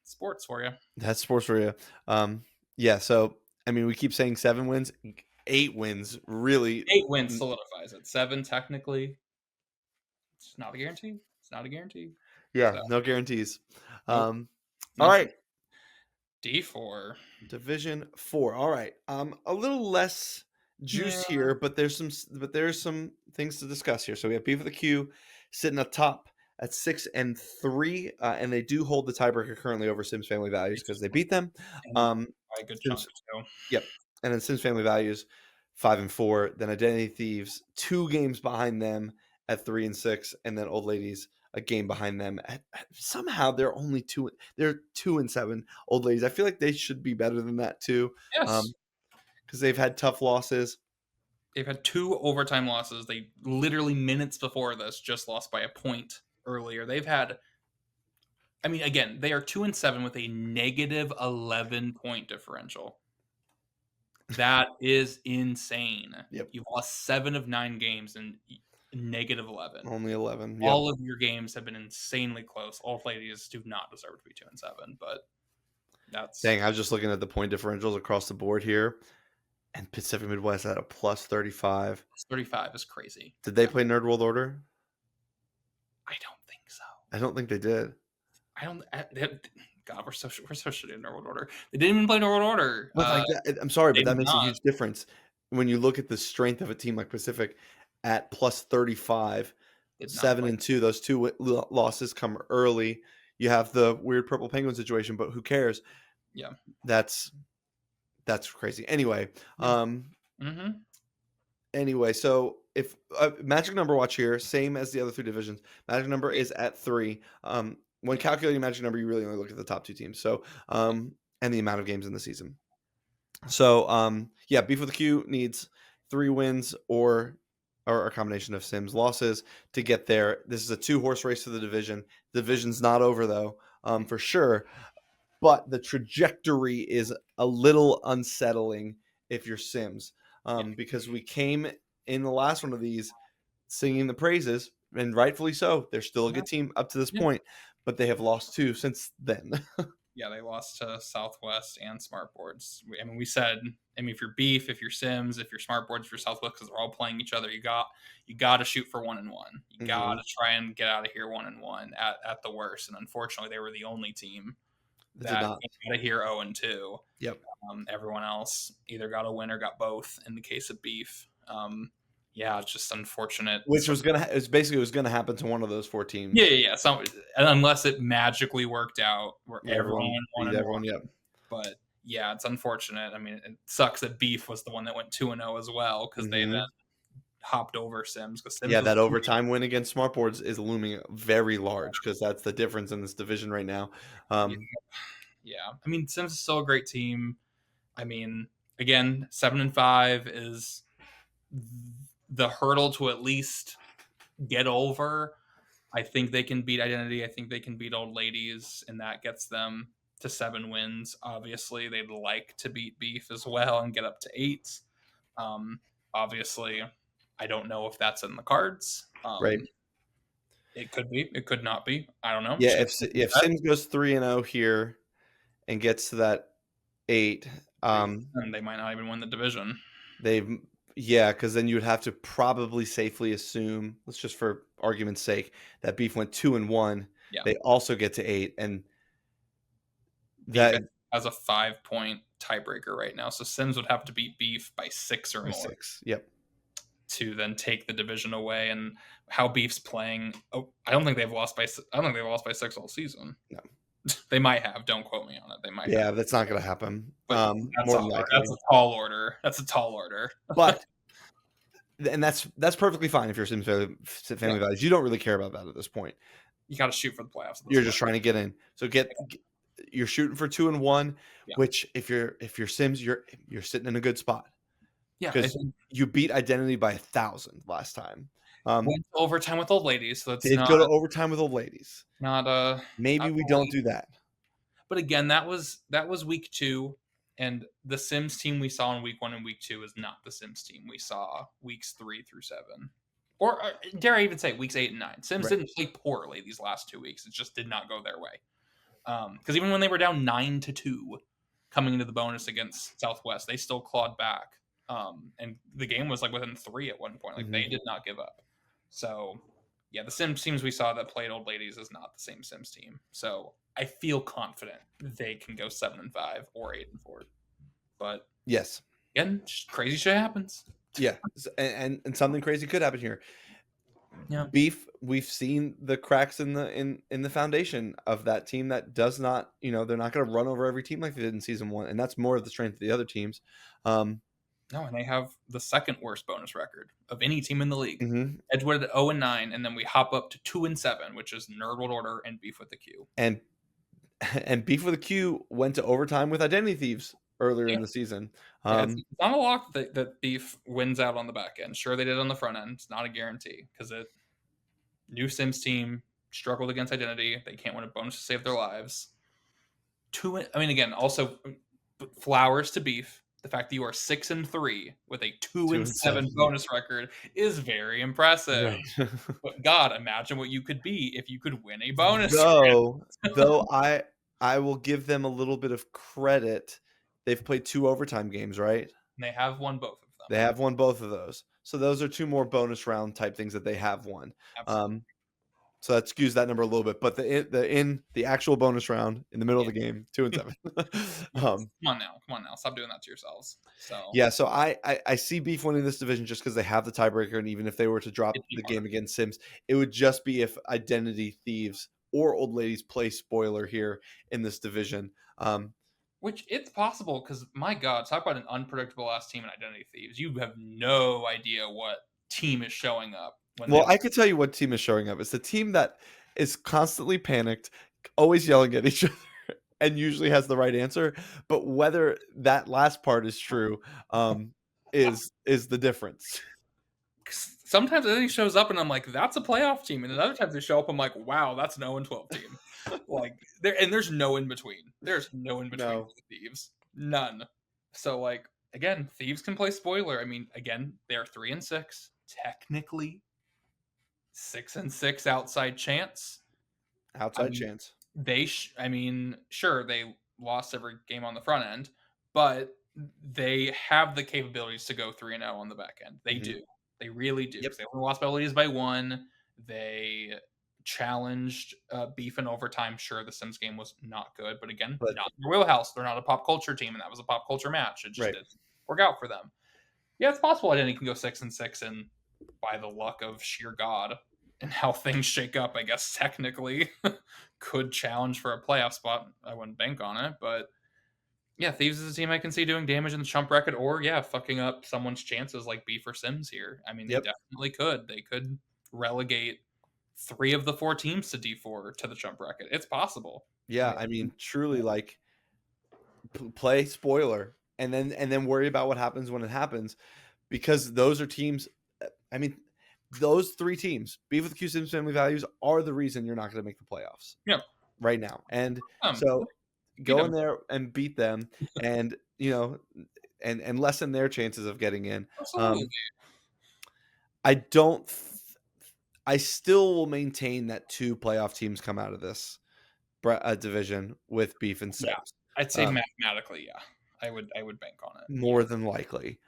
Sports for you. That's sports for you. Um, yeah. So I mean, we keep saying 7 wins, 8 wins. Really, 8 wins solidifies it. 7 technically. It's not a guarantee. It's not a guarantee. yeah, So no guarantees. nope, Um, all nothing. right. D4. Division 4. All right. A little less Yeah, juice here, but there's some things to discuss here. So we have Beef with a Q sitting atop at 6-3, and they do hold the tiebreaker currently over Sims Family Values because they beat them. and Um, by a good Sims, chunk too. yep, and then Sims Family Values 5-4. Then Identity Thieves 2 games behind them at 3-6, and then Old Ladies a game behind them. Somehow they're only two. They're 2-7. Old Ladies. I feel like they should be better than that too, Yes, because they've had tough losses. they've had 2 overtime losses. They literally minutes before this just lost by a point earlier. They've had, I mean, again, they are 2-7 with a negative 11-point differential. That is insane. Yep, You've lost 7 of 9 games and negative 11. only 11. Yep. All of your games have been insanely close. Old ladies do not deserve to be 2-7, but that's Dang, I was just looking at the point differentials across the board here, and Pacific Midwest at a plus 35. 35 is crazy. Did they play Nerd World Order? I don't think so. I don't think they did. I don't. God, we're so shitty in World Order. They didn't even play World Order. But like that, I'm sorry, They but that did makes a not. huge difference when you look at the strength of a team like Pacific at plus 35, Did not seven play. and two. Those two losses come early. You have the weird purple penguin situation, but who cares? Yeah. That's that's crazy. Anyway, Yeah. Mm-hmm. so if magic number watch here, same as the other 3 divisions. Magic number is at 3. When calculating magic number, you really only look at the top 2 teams. So and the amount of games in the season. So yeah, Beef with the Q needs 3 wins or a combination of Sims losses to get there. This is a 2-horse race for the division. The division's not over though, for sure. But the trajectory is a little unsettling if you're Sims, Yeah. because we came in the last one of these singing the praises, and rightfully so. They're still a Yeah. good team up to this Yeah. point, but they have lost 2 since then. Yeah, they lost to Southwest and Smartboards. I mean, we said, I mean, if you're Beef, if you're Sims, if you're Smartboards, if you're Southwest, because they're all playing each other, you got to shoot for 1-1. You got Mhm. to try and get out of here 1-1 at the worst. And unfortunately, they were the only team They did that not. came out of here 0-2. Yep. Everyone else either got a win or got both. In the case of Beef, yeah, it's just unfortunate. Which So, was gonna it was basically it was gonna happen to one of those 4 teams. yeah. Unless it magically worked out where Where everyone everyone went one beat and one. everyone. Yep. But yeah, it's unfortunate. I mean, it sucks that Beef was the one that went 2-0 as well because they then Mhm. hopped over Sims because Sims Yeah, was that overtime win against Smartboards is looming very large because that's the difference in this division right now. yeah, Um, yeah. I mean, Sims is still a great team. I mean, again, 7-5 is the hurdle to at least get over. I think they can beat Identity. I think they can beat Old Ladies, and that gets them to 7 wins. Obviously, they'd like to beat Beef as well and get up to 8. Obviously, I don't know if that's in the cards. right. It could be. It could not be. I don't know. Yeah, Chance if Sims goes 3-0 here and gets to that 8, and they might not even win the division. they've yeah, because then you would have to probably safely assume, let's just for argument's sake, that Beef went 2-1. Yeah, They also get to 8, and Beef that has a 5-point tiebreaker right now, so Sims would have to beat Beef by 6 or by more 6. Yep. to then take the division away. And how Beef's playing, oh, I don't think they've lost by. I don't think they've lost by 6 all season. No. They might have. Don't quote me on it. They might have. Yeah, that's not going to happen. But More than likely. that's a tall order. That's a tall order. But and that's perfectly fine if you're Sims Family Yeah. Values. You don't really care about that at this point. You got to shoot for the playoffs. At this You're just point. trying to get in. So you're shooting for 2-1, Yeah. which if you're Sims, you're sitting in a good spot Yeah, I because think you beat Identity by 1,000 last time. went to overtime with old ladies, so that's Did go to overtime with Old Ladies. not Maybe we don't do that. But again, that was week 2, and the Sims team we saw in week 1 and week 2 is not the Sims team we saw weeks 3 through 7, or dare I even say weeks 8 and 9. Sims Right. didn't play poorly these last 2 weeks; it just did not go their way. Because even when they were down 9-2 coming into the bonus against Southwest, they still clawed back. And the game was like within 3 at one point. Like they Mhm. did not give up. So yeah, the Sims teams we saw that played Old Ladies is not the same Sims team. So I feel confident they can go 7-5 or 8-4. But Yes. again, just crazy shit happens. Yeah. And something crazy could happen here. Yeah. Beef, we've seen the cracks in the foundation of that team that does not, they're not going to run over every team like they did in season 1, and that's more of the strength of the other teams. No, and they have the second worst bonus record of any team in the league. Mhm. Edgewood at 0-9, and then we hop up to 2-7, which is Nerd World Order and Beef with the Q. And and Beef with a Q went to overtime with Identity Thieves earlier Yeah, in the season. yeah, it's Um, not a lock that Beef wins out on the back end. Sure, they did on the front end. It's not a guarantee because it new Sims team struggled against Identity. They can't win a bonus to save their lives. I mean, again, also flowers to Beef. The fact that you are 6-3 with a 2 and 7. 2-7 bonus record is very impressive. Right. But God, imagine what you could be if you could win a bonus. Though I will give them a little bit of credit. They've played 2 overtime games, right? They have won both of They them. have won both of those. So those are 2 more bonus round type things that they have won. Absolutely. Um, so that skews that number a little bit, but the actual bonus round in the middle of Yeah. the game, 2 and 7. Yes. Come on now. Stop doing that to yourselves. So Yeah, so I see Beef winning this division just because they have the tiebreaker, and even if they were to drop it'd be the hard. game against Sims, it would just be if Identity Thieves or Old Ladies play spoiler here in this division. Which it's possible because my God, talk about an unpredictable ass team in Identity Thieves. You have no idea what team is showing up when they Well, I could tell you what team is showing up. It's the team that is constantly panicked, always yelling at each other, and usually has the right answer. But whether that last part is true, is the difference. sometimes Identity shows up and I'm like, that's a playoff team. And then other times they show up, I'm like, wow, that's an 0-12 team. Like there's no in between. There's no in between No. with the Thieves. None. So like again, Thieves can play spoiler. I mean, again, they're 3-6. Technically 6-6 outside chance. I Outside mean, chance. I mean, sure, they lost every game on the front end, but they have the capabilities to go 3-0 on the back end. They Mhm. do. They really do. Yep. Because they only lost by leads by 1. They challenged Beef in overtime. Sure, the Sims game was not good, but again, But not their wheelhouse. They're not a pop culture team, and that was a pop culture match. It just right. didn't work out for them. Yeah, it's possible Identity can go 6-6, and by the luck of sheer God and how things shake up, I guess technically could challenge for a playoff spot. I wouldn't bank on it, but yeah, Thieves is a team I can see doing damage in the chump bracket, or yeah, fucking up someone's chances like Beef or Sims here. I mean, they Yep. definitely could. They could relegate 3 of the 4 teams to D4 to the chump bracket. It's possible. Yeah, Yeah. I mean, truly, like play spoiler, and then worry about what happens when it happens, because those are teams. I mean, those 3 teams, Beef with Q, Sims Family Values, are the reason you're not going to make the playoffs Yeah. right now. And Um, so beat go in them. there and beat them, and and lessen their chances of getting in. Absolutely. Um, I don't. I still will maintain that 2 playoff teams come out of this division with Beef and Yeah. Sims. I'd say Um, mathematically, yeah. I would bank on it. Yeah. More than likely.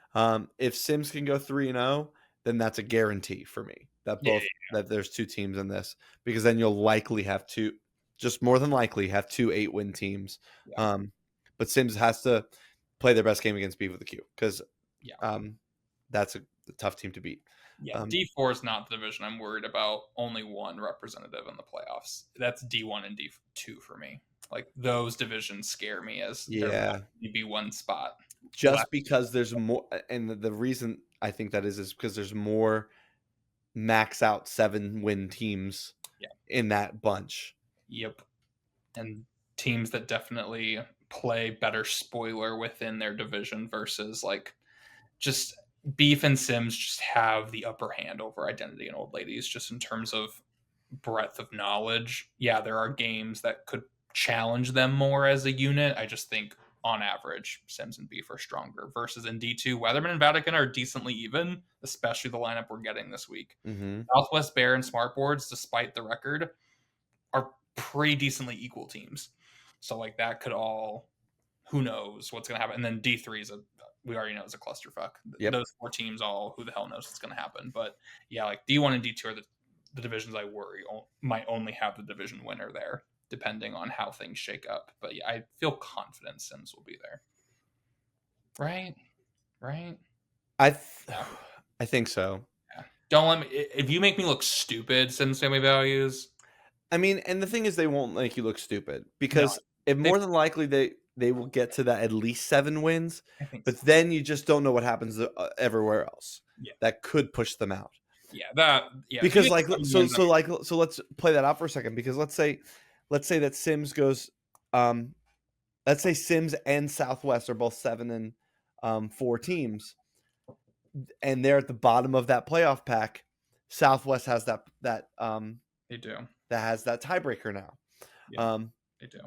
If Sims can go 3-0, then that's a guarantee for me that Yeah. that there's 2 teams in this, because then you'll likely have 2, just more than likely have 2 8-win teams. Yeah. Um, but Sims has to play their best game against Beef with a Q, because Yeah. that's a tough team to beat. Yeah, D4 is not the division I'm worried about. Only one representative in the playoffs. That's D1 and D2 for me. Like those divisions scare me as there Yeah, might be one spot left. just because there's more, and the reason I think that is because there's more max out 7-win teams Yeah. in that bunch. Yep. And teams that definitely play better spoiler within their division versus like just Beef and Sims just have the upper hand over Identity and Old Ladies just in terms of breadth of knowledge. Yeah, there are games that could challenge them more as a unit. I just think on average, Sims and Beef are stronger versus in D2. Weatherman and Vatican are decently even, especially the lineup we're getting this week. Mm-hmm. Southwest Bear and Smartboards, despite the record, are pretty decently equal teams. So like that could all, who knows what's going to happen. And then D3 is we already know is a clusterfuck. Yep. Those four teams, all, who the hell knows what's going to happen. But yeah, like D1 and D2 are the divisions I worry might only have the division winner there, depending on how things shake up. But yeah, I feel confident Sims will be there. Right? Right? I th- Yeah. I think so. Yeah. Don't let me, if you make me look stupid, Sims Family Values. I mean, and the thing is, they won't make you look stupid No, because if they, more than likely they will get to that at least 7 wins, I think but so. then you just don't know what happens everywhere else. Yeah. That could push them out. Yeah. That, yeah. If you Because make like 7 wins, so let's play that out for a second because let's say that Sims goes let's say Sims and Southwest are both 7-4 teams and they're at the bottom of that playoff pack. Southwest has they do. that has that tiebreaker now. Yeah, they do.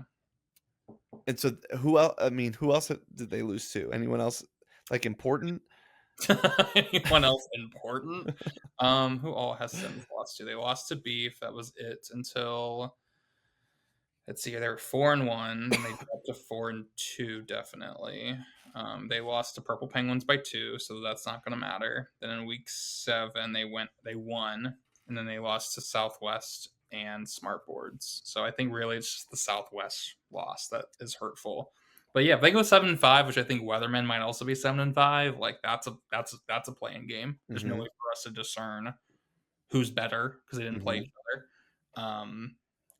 And so who else? I mean, who else did they lose to? Anyone else like important? Anyone else important? Who all has Sims lost to? They lost to Beef. That was it until, let's see. They were 4-1, and they dropped to 4-2. Definitely. They lost to Purple Penguins by 2, so that's not going to matter. Then in week 7, they won, and then they lost to Southwest and Smartboards. So I think really it's just the Southwest loss that is hurtful. But yeah, if they go 7-5, which I think Weathermen might also be 7-5, like that's a playing game. There's no Mm-hmm. way for us to discern who's better because they didn't play Mm-hmm. each other.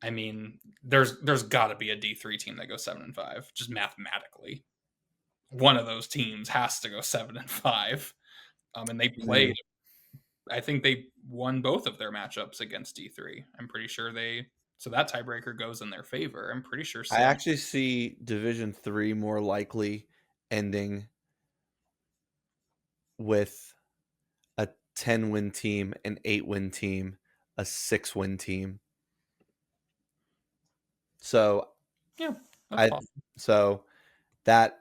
I mean, there's got to be a D3 team that goes 7-5, just mathematically. One of those teams has to go 7-5. And they played. I think they won both of their matchups against D3. I'm pretty sure so that tiebreaker goes in their favor. I'm pretty sure I Sim. actually see Division 3 more likely ending with a 10-win team, an 8-win team, a 6-win team. So Yeah, that's I possible. so that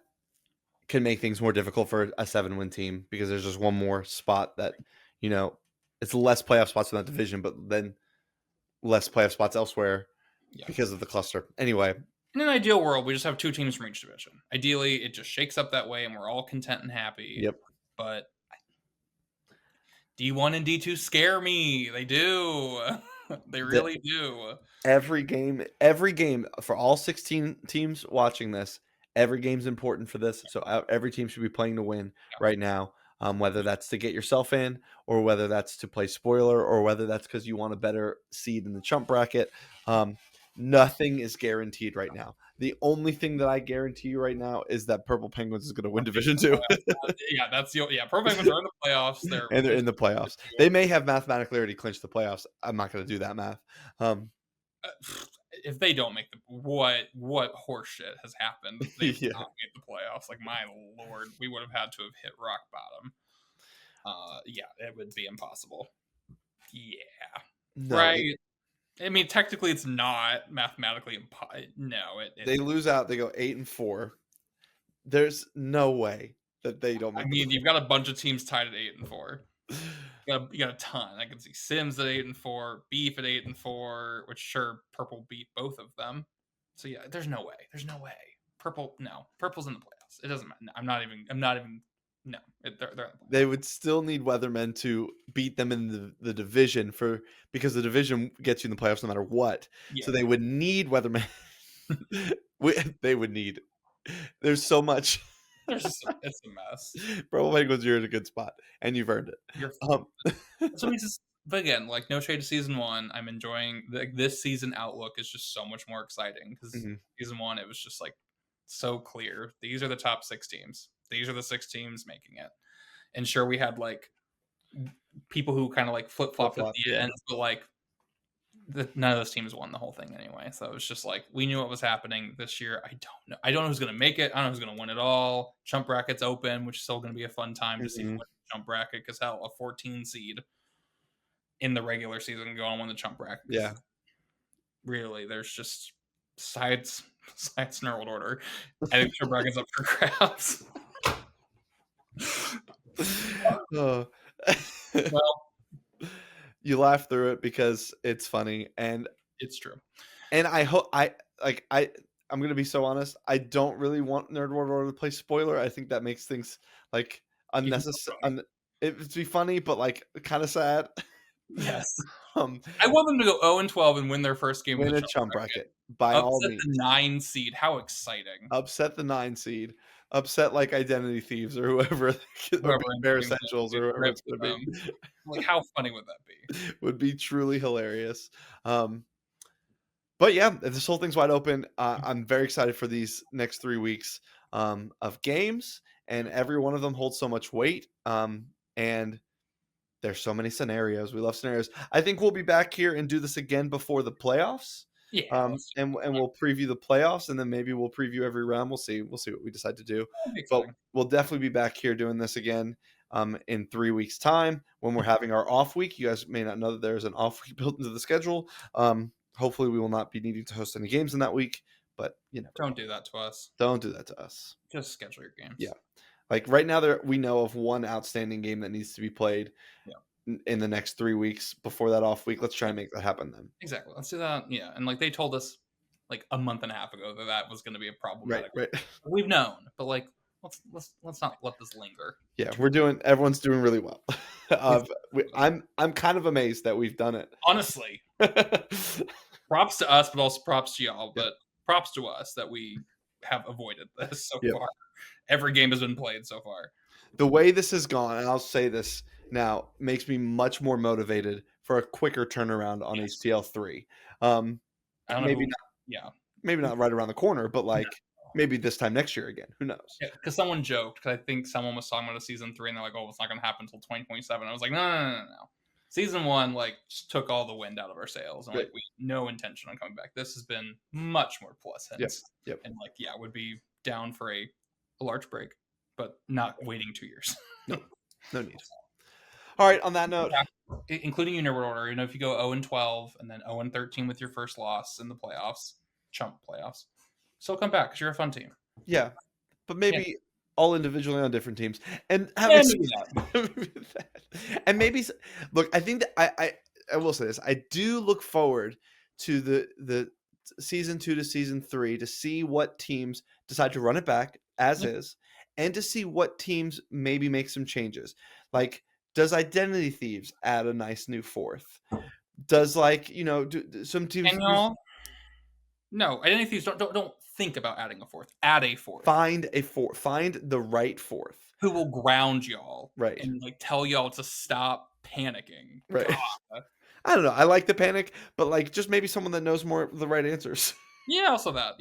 can make things more difficult for a 7-win team because there's just one more spot that, it's less playoff spots in that division, but then less playoff spots elsewhere Yeah. because of the cluster. Anyway, In an ideal world, we just have 2 teams from each division. Ideally, it just shakes up that way and we're all content and happy. yep. But D1 and D2 scare me. They do. They really do. Every game for all 16 teams watching this, every game's important for this. So every team should be playing to win right now. Whether that's to get yourself in, or whether that's to play spoiler, or whether that's because you want a better seed in the chump bracket. Nothing is guaranteed right now. The only thing that I guarantee you right now is that Purple Penguins is going to win Division 2. Yeah, that's the Pro Penguins are in the playoffs. And they're in the playoffs. They may have mathematically already clinched the playoffs. I'm not going to do that math. If they don't make what horseshit has happened? They've Yeah. not made the playoffs. Like, my lord, we would have had to have hit rock bottom. Yeah, it would be impossible. Yeah, No, right. I mean, technically, it's not mathematically impossible. No, they lose out. They go 8-4. There's no way that they don't I make mean, you've got a bunch of teams tied at 8-4. You got a ton. I can see Sims at 8-4, Beef at 8-4, which sure Purple beat both of them. So yeah, there's no way. There's no way. Purple's in the playoffs. It doesn't matter. I'm not even. No, they're in the playoffs. They would still need Weathermen to beat them in the division because the division gets you in the playoffs no matter what. Yeah, So they would need Weathermen. They would need. There's so much. it's a mess. Purple Penguins, you're in a good spot, and you've earned it. You're so but again, like, no shade to season 1. I'm enjoying this season outlook is just so much more exciting because season 1 it was just like so clear. These are the top 6 teams. These are the 6 teams making it. And sure, we had like people who kind of like flip flopped at the end, but like none of those teams won the whole thing anyway. So it was just like we knew what was happening this year. I don't know. I don't know who's going to make it. I don't know who's going to win it all. Chump bracket's open, which is still going to be a fun time to see who wins the chump bracket because hell, a 14 seed in the regular season can go on win the chump bracket. Yeah. Really, there's just sides snarled order. I think chump bracket's up for grabs. Oh. Well, you laugh through it because it's funny, and it's true. And I hope I I'm gonna be so honest. I don't really want Nerd World Order to play spoiler. I think that makes things like Even more unnecessary. fun. It'd be funny, but like kind of sad. Yes. um, I want them to go 0-12 and win their first game of the Win a chump chump bracket. bracket by all Upset the means. 9 seed. How exciting. Upset the 9 seed. Upset like Identity Thieves or whoever, or Whoever Big ends Bear up being Essentials the or whoever rip it's with gonna be. them. Like, how funny would that be? Would be truly hilarious. Um, but yeah, this whole thing's wide open. I'm very excited for these next 3 weeks of games, and every one of them holds so much weight. And there's so many scenarios. We love scenarios. I think we'll be back here and do this again before the playoffs. Yeah, let's do And we'll preview the playoffs, and then maybe we'll preview every round. We'll see. We'll see what we decide to do. that'll be But exciting. we'll definitely be back here doing this again in 3 weeks' time when we're having our off week. You guys may not know that there's an off week built into the schedule. Hopefully, we will not be needing to host any games in that week, but you never know. Don't do that to us. Don't do that to us. Just schedule your games. Yeah. Like right now, there we know of one outstanding game that needs to be played Yeah. in the next 3 weeks before that off week. Let's try Yeah. and make that happen then. Exactly. Let's do that. Yeah, and, like, they told us, like, a month and a half ago that that was gonna be a Right, problematic. right. We've known, but, like, let's not let this linger. Yeah, everyone's doing really well. We've I'm kind of amazed that we've done it. honestly, props to us, but also props to y'all, Yep, but props to us that we have avoided this so yep. far. Every game has been played so far. The way this has gone, and I'll say this now, makes me much more motivated for a quicker turnaround on Yes. HTL3. Um, I don't know maybe who. not, Yeah. maybe not right around the corner, but No. like maybe this time next year again. Who knows? Yeah, because someone joked, because I think someone was talking about a season 3, and they're like, "Oh, it's not gonna happen until 2027." I was like, "No, no, no, no, no." Season 1, like, just took all the wind out of our sails, and, Good. like, we no intention on coming back. This has been much more Yep. pleasant, Yep. and, like, yeah, would be down for a large break, but not waiting 2 years. No, no need. All right. On that note, Including your number order, if you go 0-12 and then 0-13 with your first loss in the playoffs, chump playoffs, still come back because you're a fun team. yeah, but Yeah, maybe all individually on different teams and have yeah, maybe that. and maybe look. I think that I will say this. I do look forward to the season 2 to season 3 to see what teams decide to run it back as Yeah. is, and to see what teams maybe make some changes. Like, does Identity Thieves add a nice new fourth? Does some teams And y'all, no, identity thieves don't think about adding a fourth. Add a fourth find the right fourth? who will ground y'all Right. and, like, tell y'all to stop panicking. Right. God. I don't know. I like the panic, but like just maybe someone that knows more of the right answers. Yeah, also that,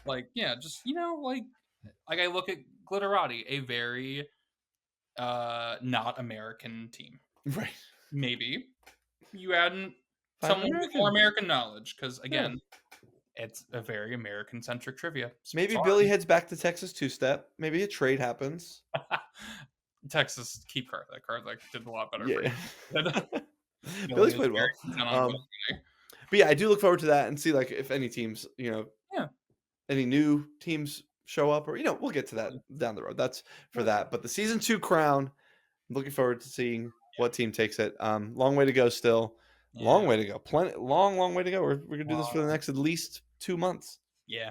like, yeah, just, like I look at Glitterati, a very not American team. Right. Maybe you add Find someone with American. more American knowledge, because Yeah. again, it's a very American centric trivia. Maybe Sorry. Billy heads back to Texas two-step. Maybe a trade happens. Texas, keep Karthik. Karthik did a lot better for Yeah. you. Billy's played well. But yeah, I do look forward to that and see like if any teams, Yeah. any new teams show up or we'll get to that down the road. That's for that. But the season 2 crown, I'm looking forward to seeing what team takes it. Long way to go still. Long way to go. Plenty long way to go. We're gonna do this for the next at least 2 months. Yeah.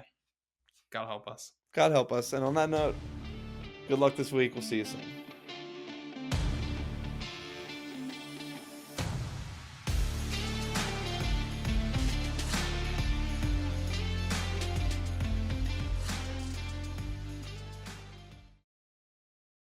God help us. God help us. And on that note, good luck this week. We'll see you soon.